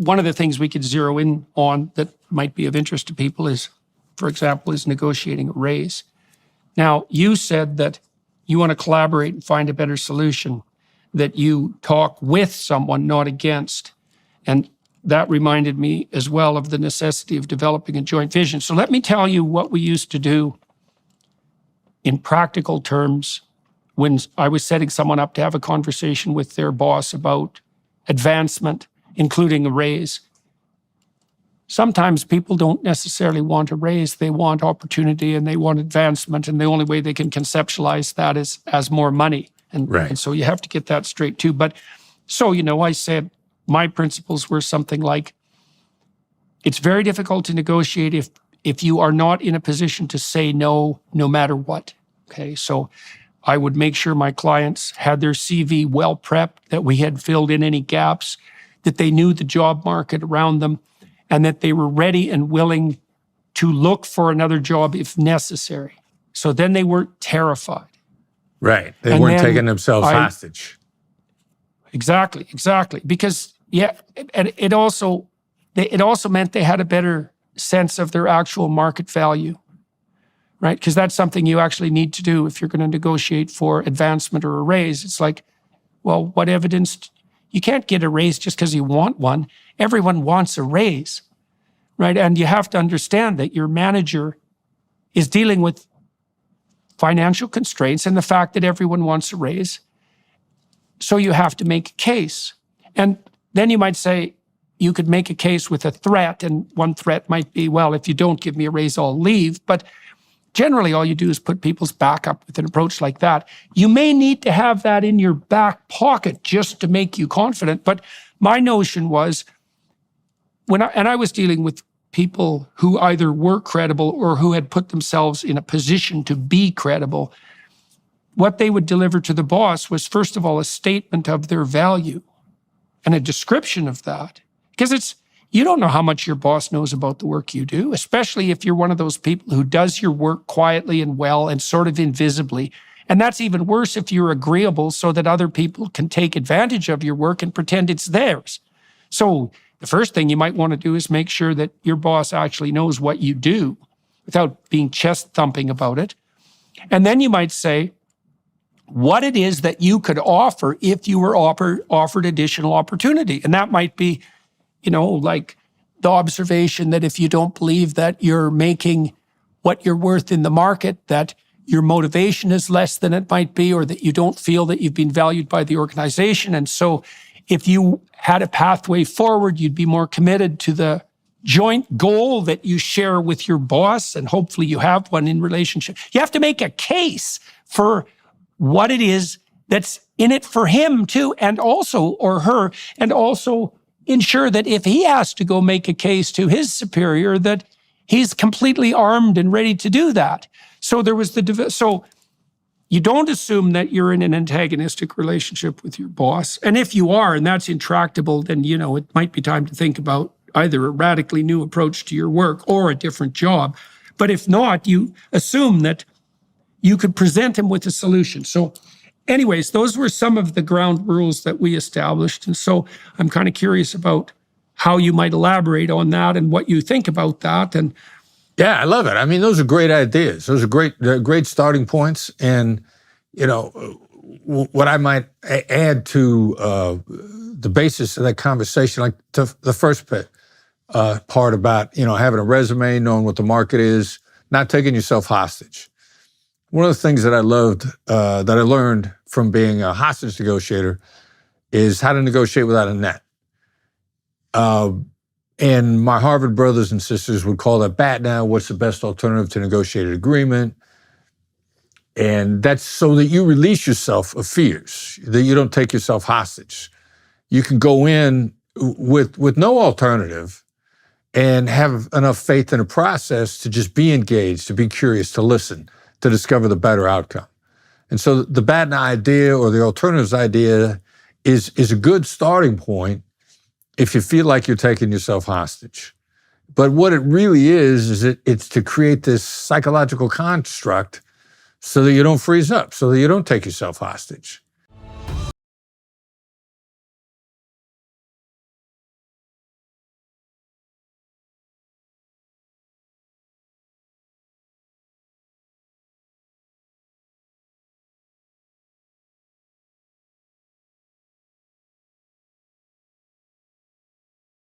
one of the things we could zero in on that might be of interest to people is, for example, is negotiating a raise. Now, you said that you want to collaborate and find a better solution, that you talk with someone, not against. And that reminded me as well of the necessity of developing a joint vision. So let me tell you what we used to do in practical terms when I was setting someone up to have a conversation with their boss about advancement, including a raise. Sometimes people don't necessarily want a raise. They want opportunity and they want advancement. And the only way they can conceptualize that is as more money. And so you have to get that straight too. But so, I said my principles were something like, it's very difficult to negotiate if you are not in a position to say no matter what. Okay, so I would make sure my clients had their CV well prepped, that we had filled in any gaps, that they knew the job market around them, and that they were ready and willing to look for another job if necessary. So then they weren't terrified. Right. They weren't taking themselves hostage. Exactly. Because, and it also meant they had a better sense of their actual market value, right? Because that's something you actually need to do if you're going to negotiate for advancement or a raise. It's like, well, what evidence? You can't get a raise just because you want one. Everyone wants a raise, right? And you have to understand that your manager is dealing with financial constraints and the fact that everyone wants a raise. So you have to make a case. And then you might say, you could make a case with a threat, and one threat might be, well, if you don't give me a raise, I'll leave. But generally, all you do is put people's back up with an approach like that. You may need to have that in your back pocket just to make you confident. But my notion was, I was dealing with people who either were credible or who had put themselves in a position to be credible, what they would deliver to the boss was, first of all, a statement of their value and a description of that. Because you don't know how much your boss knows about the work you do, especially if you're one of those people who does your work quietly and well and sort of invisibly. And that's even worse if you're agreeable so that other people can take advantage of your work and pretend it's theirs. So the first thing you might want to do is make sure that your boss actually knows what you do without being chest thumping about it. And then you might say what it is that you could offer if you were offered additional opportunity. And that might be, like the observation that if you don't believe that you're making what you're worth in the market, that your motivation is less than it might be, or that you don't feel that you've been valued by the organization. And so if you had a pathway forward, you'd be more committed to the joint goal that you share with your boss, and hopefully you have one in relationship. You have to make a case for what it is that's in it for him too, and also, or her, and also ensure that if he has to go make a case to his superior, that he's completely armed and ready to do that. So so you don't assume that you're in an antagonistic relationship with your boss. And if you are, and that's intractable, then, it might be time to think about either a radically new approach to your work or a different job. But if not, you assume that you could present him with a solution. So anyways, those were some of the ground rules that we established. And so I'm kind of curious about how you might elaborate on that and what you think about that. And yeah, I love it. I mean, those are great ideas. Those are great starting points. And, what I might add to the basis of that conversation, like the first part about, having a resume, knowing what the market is, not taking yourself hostage. One of the things that I loved, that I learned from being a hostage negotiator, is how to negotiate without a net. And my Harvard brothers and sisters would call that bat now. What's the best alternative to negotiated agreement? And that's so that you release yourself of fears, that you don't take yourself hostage. You can go in with no alternative and have enough faith in the process to just be engaged, to be curious, to listen, to discover the better outcome. And so the BATNA idea or the alternatives idea is a good starting point if you feel like you're taking yourself hostage. But what it really is it's to create this psychological construct so that you don't freeze up, so that you don't take yourself hostage.